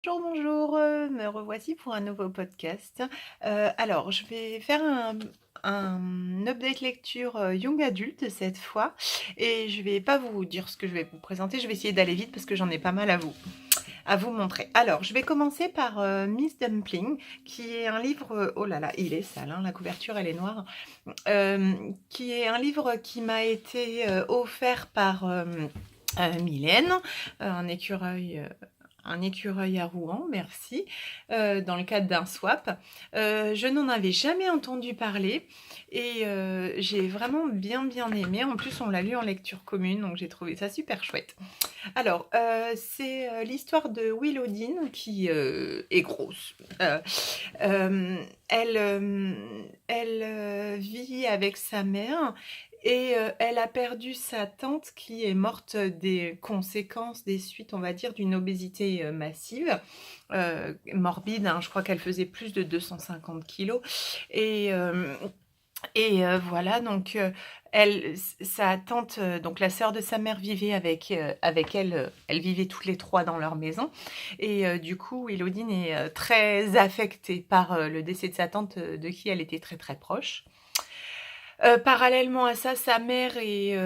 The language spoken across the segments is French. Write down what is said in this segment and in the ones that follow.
Bonjour, bonjour, me revoici pour un nouveau podcast. Alors je vais faire un update lecture, young adulte cette fois et je vais pas vous dire ce que je vais vous présenter, je vais essayer d'aller vite parce que j'en ai pas mal à vous montrer. Alors je vais commencer par, Miss Dumpling qui est un livre, oh là là, il est sale, hein, la couverture elle est noire. Qui est un livre qui m'a été, offert par, Mylène, un écureuil, un écureuil à Rouen, merci, dans le cadre d'un swap. Je n'en avais jamais entendu parler et j'ai vraiment bien aimé. En plus, on l'a lu en lecture commune, donc j'ai trouvé ça super chouette. Alors, c'est l'histoire de Willowdene qui est grosse. Elle vit avec sa mère et elle a perdu sa tante qui est morte des conséquences, des suites, on va dire, d'une obésité massive, morbide, hein, je crois qu'elle faisait plus de 250 kilos. Et, voilà, donc sa tante, donc la sœur de sa mère vivait avec elle, elles vivaient toutes les trois dans leur maison. Et du coup, Willowdene est très affectée par le décès de sa tante, de qui elle était très proche. Parallèlement à ça, sa mère est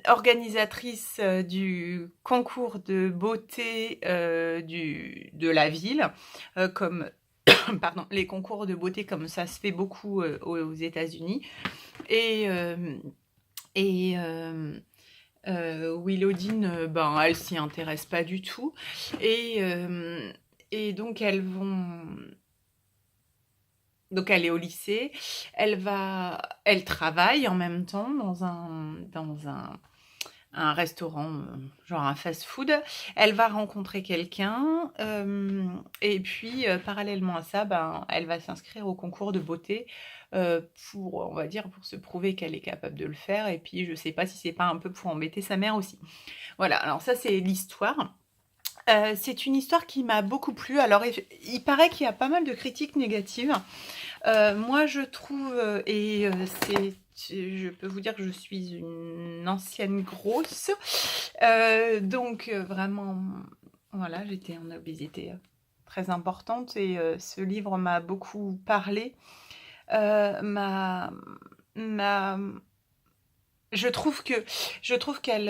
organisatrice du concours de beauté de la ville, comme pardon, les concours de beauté comme ça se fait beaucoup aux États-Unis. Et, Willowdene, ben, elle s'y intéresse pas du tout. Et donc donc elle est au lycée, elle travaille en même temps dans un restaurant, genre un fast-food. Elle va rencontrer quelqu'un et puis parallèlement à ça, ben, elle va s'inscrire au concours de beauté pour, on va dire, pour se prouver qu'elle est capable de le faire. Et puis je sais pas si c'est pas un peu pour embêter sa mère aussi. Voilà, alors ça c'est l'histoire. C'est une histoire qui m'a beaucoup plu. Alors il paraît qu'il y a pas mal de critiques négatives. Moi je trouve, je peux vous dire que je suis une ancienne grosse, donc vraiment, voilà, j'étais en obésité très importante et ce livre m'a beaucoup parlé. M'a m'a je trouve qu'elle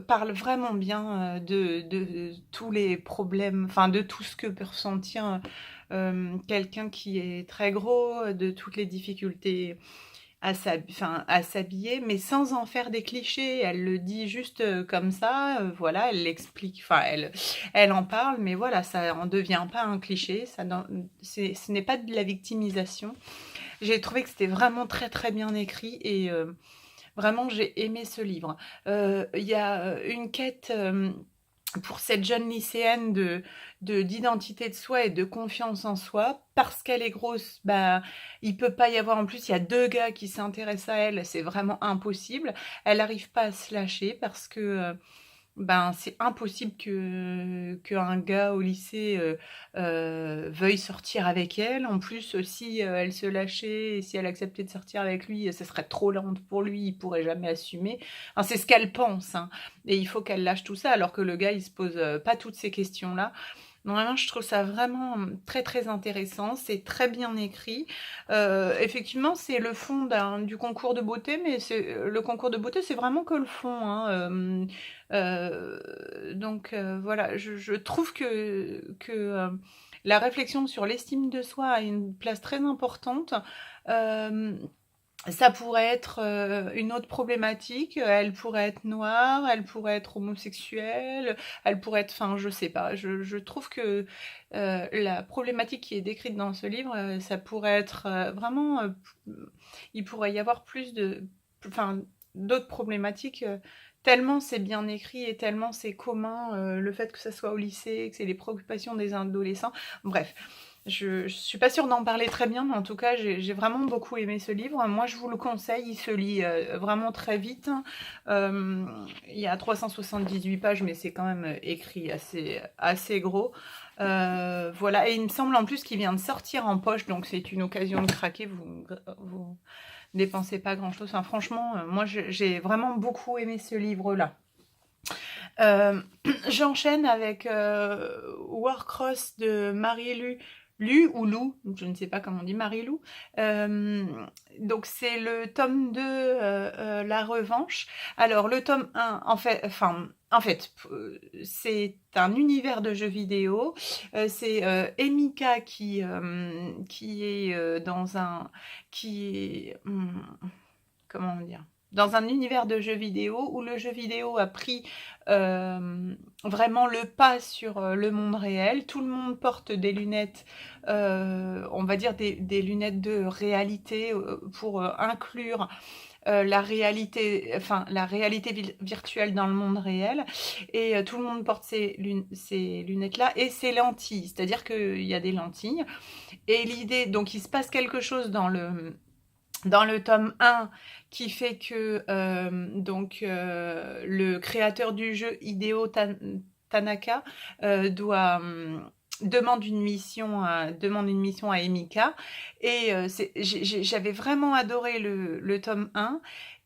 parle vraiment bien de tous les problèmes, enfin de tout ce que peut ressentir quelqu'un qui est très gros, de toutes les difficultés à s'habiller, mais sans en faire des clichés. Elle le dit juste comme ça, voilà, elle l'explique, enfin elle en parle, mais voilà, ça en devient pas un cliché, ce n'est pas de la victimisation. J'ai trouvé que c'était vraiment très bien écrit et vraiment, j'ai aimé ce livre. Il y a une quête pour cette jeune lycéenne d'identité de soi et de confiance en soi. Parce qu'elle est grosse, bah, il peut pas y avoir, en plus, il y a deux gars qui s'intéressent à elle, c'est vraiment impossible. Elle n'arrive pas à se lâcher parce que ben, c'est impossible qu'un gars au lycée veuille sortir avec elle. En plus, si elle se lâchait et si elle acceptait de sortir avec lui, ce serait trop lent pour lui, il pourrait jamais assumer. Enfin, c'est ce qu'elle pense, hein. Et il faut qu'elle lâche tout ça, alors que le gars, il se pose pas toutes ces questions-là. Vraiment, je trouve ça vraiment très intéressant, c'est très bien écrit. Effectivement, c'est le fond du concours de beauté, mais le concours de beauté, c'est vraiment que le fond, hein. Donc voilà, je trouve que la réflexion sur l'estime de soi a une place très importante. Euh, Ça pourrait être une autre problématique. Elle pourrait être noire, elle pourrait être homosexuelle, elle pourrait être, enfin, je sais pas. Je trouve que la problématique qui est décrite dans ce livre, ça pourrait être vraiment, il pourrait y avoir enfin, d'autres problématiques. Tellement c'est bien écrit et tellement c'est commun, le fait que ça soit au lycée, que c'est les préoccupations des adolescents. Bref, je suis pas sûre d'en parler très bien, mais en tout cas, j'ai vraiment beaucoup aimé ce livre. Moi, je vous le conseille, il se lit vraiment très vite. Il y a 378 pages, mais c'est quand même écrit assez gros. Voilà, et il me semble en plus qu'il vient de sortir en poche, donc c'est une occasion de craquer. Vous dépensez pas grand-chose. Enfin, franchement, moi, j'ai vraiment beaucoup aimé ce livre-là. Euh, J'enchaîne avec Warcross de Marie-Lu. Lu ou Lou, je ne sais pas comment on dit, Marie-Lou. Euh, donc c'est le tome 2, La Revanche. Alors le tome 1, c'est un univers de jeux vidéo. C'est Emika qui est dans un... qui est... comment dire, dans un univers de jeux vidéo où le jeu vidéo a pris vraiment le pas sur le monde réel. Tout le monde porte des lunettes, on va dire des lunettes de réalité pour inclure la réalité virtuelle dans le monde réel. Et tout le monde porte ces lunettes-là et ces lentilles. C'est-à-dire qu'il y a des lentilles. Et l'idée, donc il se passe quelque chose dans le tome 1 qui fait que le créateur du jeu, Hideo Tanaka, demande une mission à Emika. Et j'avais vraiment adoré le tome 1.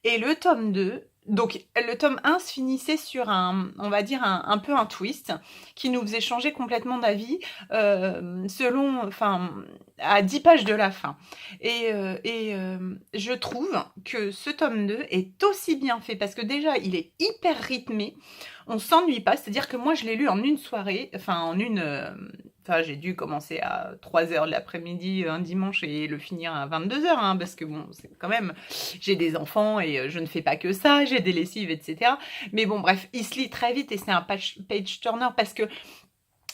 Et le tome 2, donc le tome 1 se finissait sur on va dire un peu un twist qui nous faisait changer complètement d'avis à 10 pages de la fin. Et je trouve que ce tome 2 est aussi bien fait parce que déjà il est hyper rythmé, on s'ennuie pas, c'est-à-dire que moi je l'ai lu en une soirée, j'ai dû commencer à 3h de l'après-midi un dimanche et le finir à 22h, hein, parce que bon, c'est quand même, j'ai des enfants et je ne fais pas que ça, j'ai des lessives, etc. Mais bon, bref, il se lit très vite et c'est un page turner parce que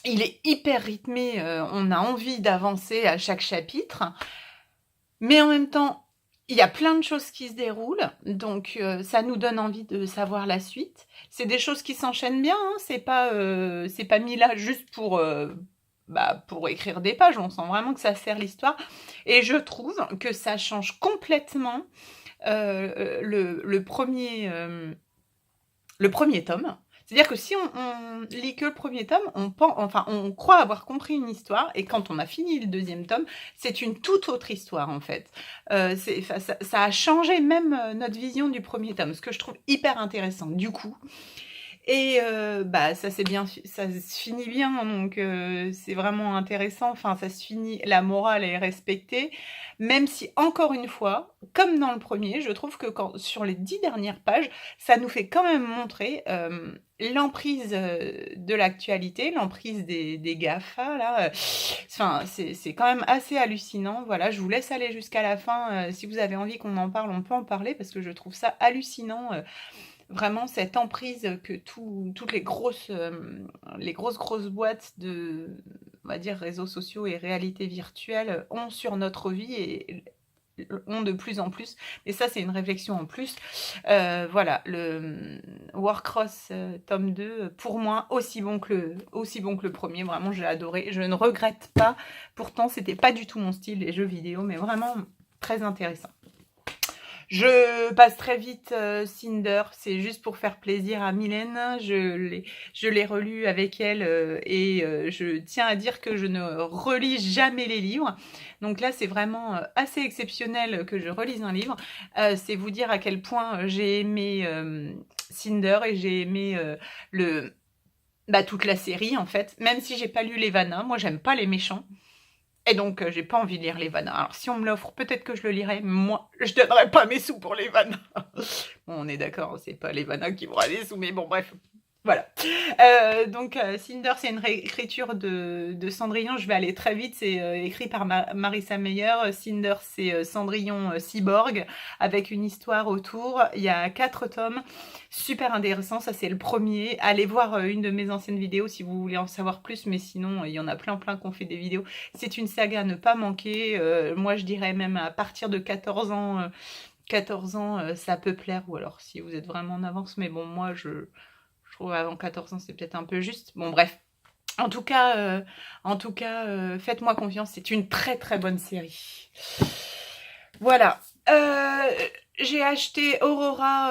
il est hyper rythmé, on a envie d'avancer à chaque chapitre, mais en même temps, il y a plein de choses qui se déroulent, donc ça nous donne envie de savoir la suite. C'est des choses qui s'enchaînent bien, hein, c'est pas mis là juste pour écrire des pages, on sent vraiment que ça sert l'histoire. Et je trouve que ça change complètement le premier tome. C'est-à-dire que si on lit que le premier tome, on croit avoir compris une histoire, et quand on a fini le deuxième tome, c'est une toute autre histoire en fait. Ça a changé même notre vision du premier tome, ce que je trouve hyper intéressant du coup. Et ça se finit bien, donc c'est vraiment intéressant. Enfin, ça se finit, la morale est respectée, même si encore une fois, comme dans le premier, je trouve que sur les 10 dernières pages, ça nous fait quand même montrer l'emprise de l'actualité, l'emprise des GAFA là. C'est quand même assez hallucinant. Voilà, je vous laisse aller jusqu'à la fin. Si vous avez envie qu'on en parle, on peut en parler parce que je trouve ça hallucinant. Vraiment cette emprise que toutes les grosses boîtes de, on va dire, réseaux sociaux et réalité virtuelle ont sur notre vie et ont de plus en plus. Et ça, c'est une réflexion en plus. Voilà, le Warcross tome 2, pour moi, aussi bon que le premier. Vraiment, j'ai adoré. Je ne regrette pas. Pourtant, c'était pas du tout mon style, les jeux vidéo, mais vraiment très intéressant. Je passe très vite Cinder, c'est juste pour faire plaisir à Mylène. Je l'ai relu avec elle et je tiens à dire que je ne relis jamais les livres. Donc là, c'est vraiment assez exceptionnel que je relise un livre. C'est vous dire à quel point j'ai aimé Cinder et j'ai aimé toute la série en fait. Même si j'ai pas lu les Vanna, moi j'aime pas les méchants. Et donc, j'ai pas envie de lire les Vanna. Alors, si on me l'offre, peut-être que je le lirai. Moi, je donnerai pas mes sous pour les Vanna. Bon, on est d'accord, c'est pas les Vanna qui vont aller sous, mais bon, bref. Voilà. Cinder, c'est une réécriture de Cendrillon. Je vais aller très vite. C'est écrit par Marissa Meyer. Cinder, c'est Cendrillon cyborg avec une histoire autour. Il y a 4 tomes. Super intéressant. Ça, c'est le premier. Allez voir une de mes anciennes vidéos si vous voulez en savoir plus. Mais sinon, il y en a plein qui ont fait des vidéos. C'est une saga à ne pas manquer. Moi, je dirais même à partir de 14 ans, ça peut plaire. Ou alors, si vous êtes vraiment en avance. Mais bon, moi, je trouve avant 14 ans, c'est peut-être un peu juste. Bon, bref. En tout cas, faites-moi confiance. C'est une très très bonne série. Voilà. J'ai acheté Aurora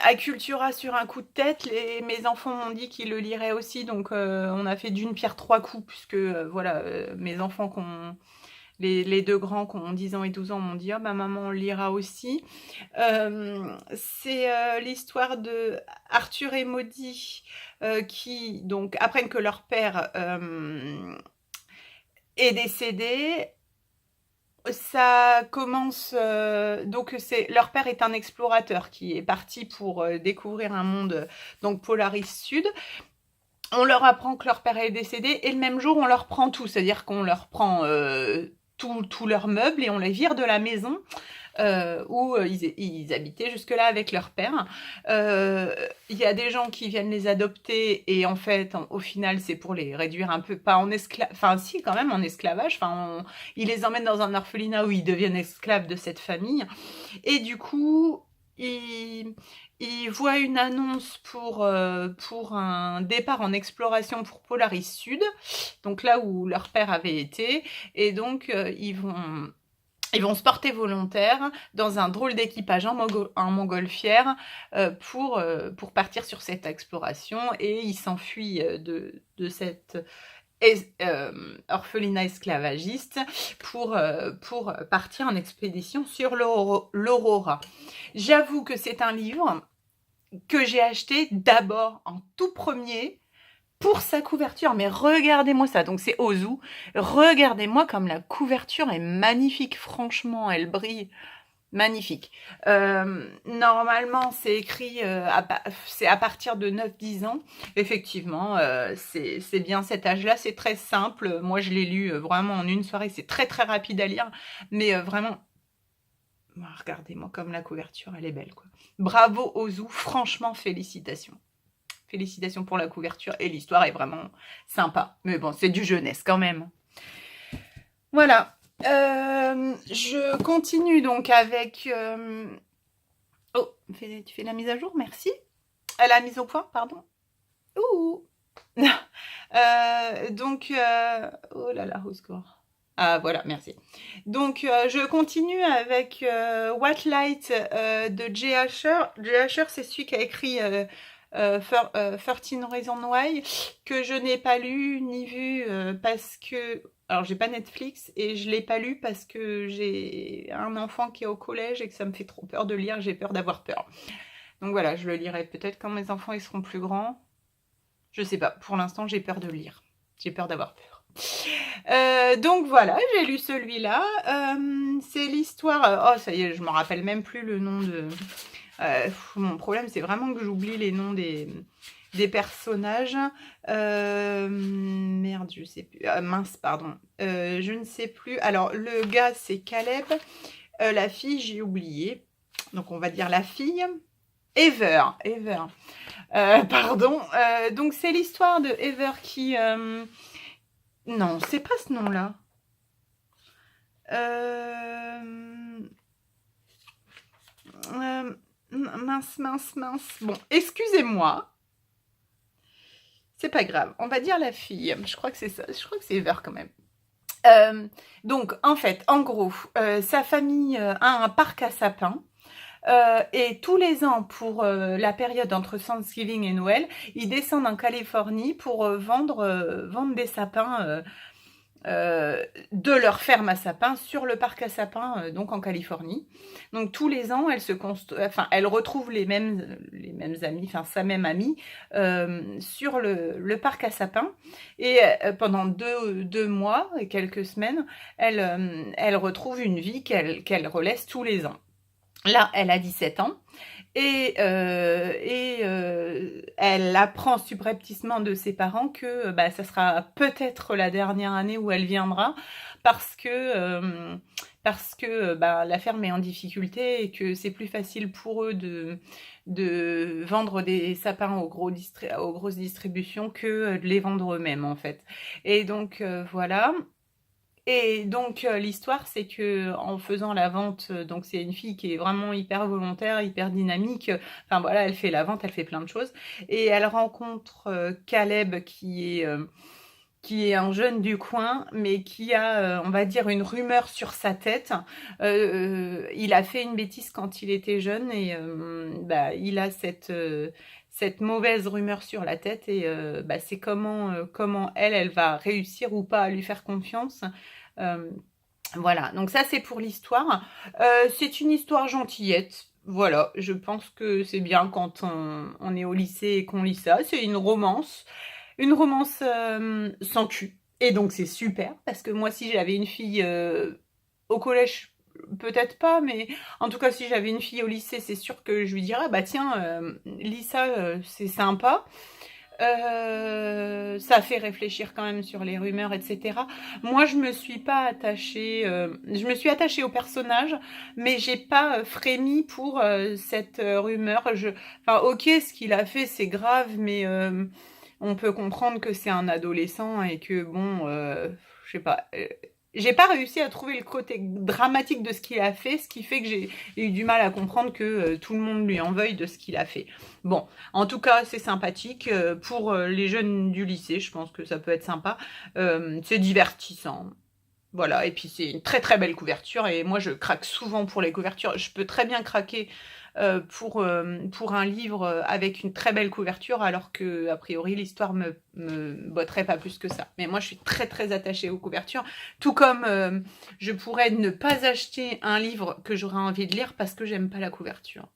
à Cultura sur un coup de tête. Mes enfants m'ont dit qu'ils le liraient aussi. Donc, on a fait d'une pierre 3 coups. Puisque, voilà, mes enfants les deux grands qui ont 10 ans et 12 ans m'ont dit: «Oh bah maman, on lira aussi». C'est l'histoire de Arthur et Maudie qui donc apprennent que leur père est décédé. Ça commence donc leur père est un explorateur qui est parti pour découvrir un monde donc Polaris Sud. On leur apprend que leur père est décédé et le même jour on leur prend tout, c'est-à-dire qu'on leur prend tous leurs meubles et on les vire de la maison où ils habitaient jusque-là avec leur père. Il y a des gens qui viennent les adopter et en fait, au final, c'est pour les réduire un peu, pas en esclavage, enfin si quand même en esclavage, enfin ils les emmènent dans un orphelinat où ils deviennent esclaves de cette famille et du coup, ils voient une annonce pour un départ en exploration pour Polaris Sud, donc là où leur père avait été, et donc ils vont se porter volontaires dans un drôle d'équipage en montgolfière pour partir sur cette exploration et ils s'enfuient de cette orphelinat esclavagiste pour partir en expédition sur l'Aurora. J'avoue que c'est un livre que j'ai acheté d'abord en tout premier pour sa couverture, mais regardez-moi ça, donc c'est Ozu, regardez-moi comme la couverture est magnifique, franchement, elle brille, magnifique. Normalement, c'est écrit, c'est à partir de 9-10 ans, effectivement, c'est bien cet âge-là, c'est très simple, moi je l'ai lu vraiment en une soirée, c'est très très rapide à lire, mais vraiment, regardez-moi comme la couverture, elle est belle, quoi. Bravo Ozu, franchement, félicitations. Félicitations pour la couverture et l'histoire est vraiment sympa. Mais bon, c'est du jeunesse quand même. Voilà. Je continue donc avec... Oh, tu fais la mise à jour, merci. La mise au point, pardon. Ouh. Donc, oh là là, au score. Ah voilà, merci. Donc, je continue avec What Light de Jay Asher. Jay Asher, c'est celui qui a écrit 13 Reasons Why, que je n'ai pas lu ni vu parce que... Alors, j'ai pas Netflix et je l'ai pas lu parce que j'ai un enfant qui est au collège et que ça me fait trop peur de lire, j'ai peur d'avoir peur. Donc voilà, je le lirai peut-être quand mes enfants ils seront plus grands. Je sais pas, pour l'instant j'ai peur de lire. J'ai peur d'avoir peur. Donc voilà, j'ai lu celui-là. C'est l'histoire... oh, ça y est, je me rappelle même plus le nom de... mon problème, c'est vraiment que j'oublie les noms des personnages. Merde, je sais plus. Mince, pardon. Je ne sais plus. Alors, le gars, c'est Caleb. La fille, j'ai oublié. Donc, on va dire la fille. Ever. Pardon. Donc, c'est l'histoire de Ever qui... Non, c'est pas ce nom-là. Mince. Bon, excusez-moi. C'est pas grave. On va dire la fille. Je crois que c'est ça. Je crois que c'est Ever quand même. Donc, en fait, en gros, sa famille a un parc à sapins. Et tous les ans, pour la période entre Thanksgiving et Noël, ils descendent en Californie pour vendre des sapins de leur ferme à sapins sur le parc à sapins, donc en Californie. Donc tous les ans, elle retrouve les mêmes amis, enfin sa même amie, sur le parc à sapins. Et pendant deux mois et quelques semaines, elle retrouve une vie qu'elle relaisse tous les ans. Là, elle a 17 ans et elle apprend subrepticement de ses parents que ça sera peut-être la dernière année où elle viendra parce que la ferme est en difficulté et que c'est plus facile pour eux de vendre des sapins aux grosses distributions que de les vendre eux-mêmes en fait. Et donc voilà. Et donc l'histoire, c'est que en faisant la vente, donc c'est une fille qui est vraiment hyper volontaire, hyper dynamique. Enfin voilà, elle fait la vente, elle fait plein de choses. Et elle rencontre Caleb qui est un jeune du coin, mais qui a, on va dire, une rumeur sur sa tête. Il a fait une bêtise quand il était jeune et il a cette mauvaise rumeur sur la tête et c'est comment elle va réussir ou pas à lui faire confiance. Voilà, donc ça c'est pour l'histoire. C'est une histoire gentillette. Voilà, je pense que c'est bien quand on est au lycée et qu'on lit ça. C'est une romance sans cul. Et donc c'est super, parce que moi si j'avais une fille au collège, peut-être pas, mais en tout cas si j'avais une fille au lycée, c'est sûr que je lui dirais, bah tiens, lis ça, c'est sympa. Ça fait réfléchir quand même sur les rumeurs, etc. Moi, je me suis pas attachée. Je me suis attachée au personnage, mais j'ai pas frémi pour cette rumeur. Enfin, ok, ce qu'il a fait, c'est grave, mais on peut comprendre que c'est un adolescent et que bon, je sais pas. J'ai pas réussi à trouver le côté dramatique de ce qu'il a fait, ce qui fait que j'ai eu du mal à comprendre que tout le monde lui en veuille de ce qu'il a fait. Bon, en tout cas, c'est sympathique. Pour les jeunes du lycée, je pense que ça peut être sympa. C'est divertissant. Voilà, et puis c'est une très très belle couverture. Et moi, je craque souvent pour les couvertures. Je peux très bien craquer pour un livre avec une très belle couverture, alors que, a priori, l'histoire me botterait pas plus que ça. Mais moi, je suis très très attachée aux couvertures. Tout comme je pourrais ne pas acheter un livre que j'aurais envie de lire parce que j'aime pas la couverture.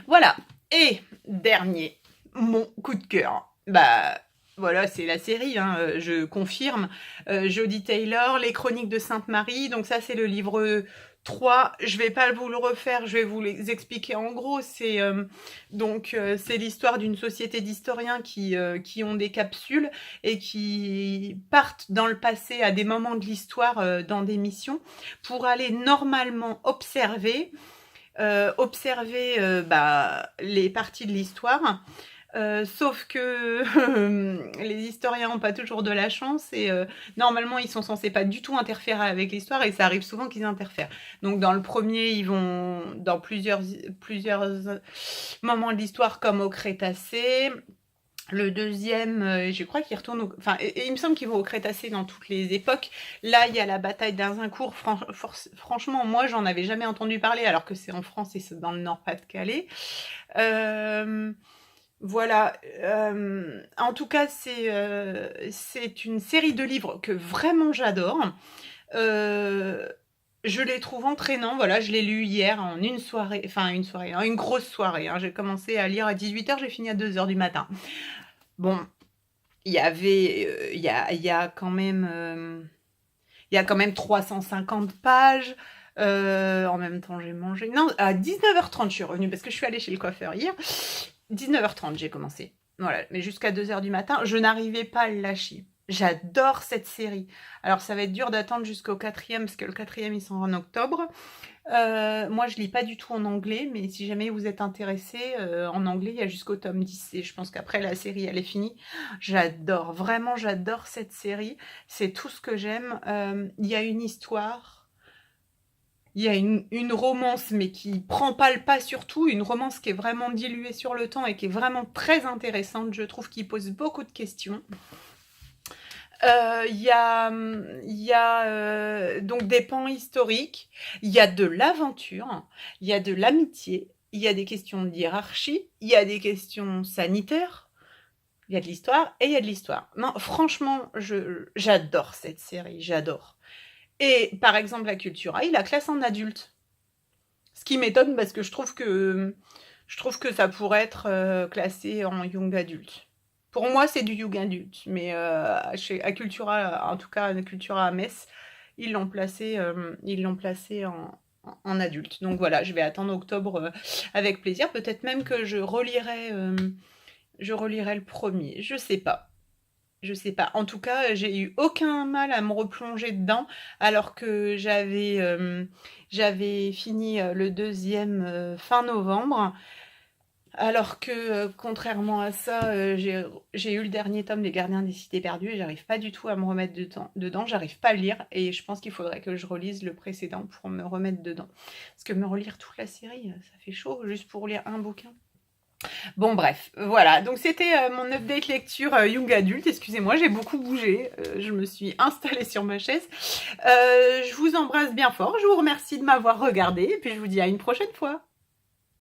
Voilà. Et dernier, mon coup de cœur. Bah voilà, c'est la série, hein, je confirme. Jodie Taylor, Les Chroniques de Sainte-Marie. Donc ça, c'est le livre 3. Je vais pas vous le refaire, je vais vous les expliquer en gros. C'est c'est l'histoire d'une société d'historiens qui ont des capsules et qui partent dans le passé à des moments de l'histoire dans des missions pour aller normalement observer les parties de l'histoire. Sauf que les historiens n'ont pas toujours de la chance et normalement ils sont censés pas du tout interférer avec l'histoire et ça arrive souvent qu'ils interfèrent. Donc dans le premier, ils vont dans plusieurs moments de l'histoire comme au Crétacé. Le deuxième, je crois qu'il retourne enfin, et il me semble qu'ils vont au Crétacé dans toutes les époques. Là, il y a la bataille d'Azincourt. Franchement, moi, j'en avais jamais entendu parler, alors que c'est en France et c'est dans le Nord-Pas-de-Calais. Voilà. En tout cas, c'est une série de livres que vraiment j'adore. Je les trouve entraînants. Voilà, je l'ai lu hier en une soirée, en une grosse soirée, hein. J'ai commencé à lire à 18h, j'ai fini à 2h du matin. Bon, il y avait, il y a quand même 350 pages. En même temps, j'ai mangé. Non, à 19h30, je suis revenue parce que je suis allée chez le coiffeur hier. 19h30, j'ai commencé. Voilà, mais jusqu'à 2h du matin, je n'arrivais pas à le lâcher. J'adore cette série. Alors, ça va être dur d'attendre jusqu'au 4e, parce que le 4e, il sort en octobre. Moi, je lis pas du tout en anglais, mais si jamais vous êtes intéressé, en anglais, il y a jusqu'au tome 10. Et je pense qu'après, la série, elle est finie. J'adore, vraiment, j'adore cette série. C'est tout ce que j'aime. Il y a une histoire. Il y a une romance, mais qui prend pas le pas surtout, une romance qui est vraiment diluée sur le temps et qui est vraiment très intéressante, je trouve, qui pose beaucoup de questions. Il y a donc des pans historiques, il y a de l'aventure, il y a de l'amitié, il y a des questions de hiérarchie, il y a des questions sanitaires, il y a de l'histoire et il y a de l'histoire. Non, franchement, j'adore cette série, j'adore. Et par exemple, la Cultura, il la classe en adulte. Ce qui m'étonne parce que je trouve que ça pourrait être classé en young adulte. Pour moi, c'est du young adulte, mais à Cultura, en tout cas à Cultura à Metz, ils l'ont placé en adulte. Donc voilà, je vais attendre octobre avec plaisir. Peut-être même que je relirai le premier. Je sais pas. Je sais pas. En tout cas, j'ai eu aucun mal à me replonger dedans, alors que j'avais fini le deuxième fin novembre. Alors que, contrairement à ça, j'ai eu le dernier tome des Gardiens des Cités Perdues et j'arrive pas du tout à me remettre dedans. J'arrive pas à le lire et je pense qu'il faudrait que je relise le précédent pour me remettre dedans. Parce que me relire toute la série, ça fait chaud juste pour lire un bouquin. Bon bref, voilà, donc c'était mon update lecture young adulte, excusez-moi, j'ai beaucoup bougé, je me suis installée sur ma chaise. Je vous embrasse bien fort, je vous remercie de m'avoir regardé et puis je vous dis à une prochaine fois.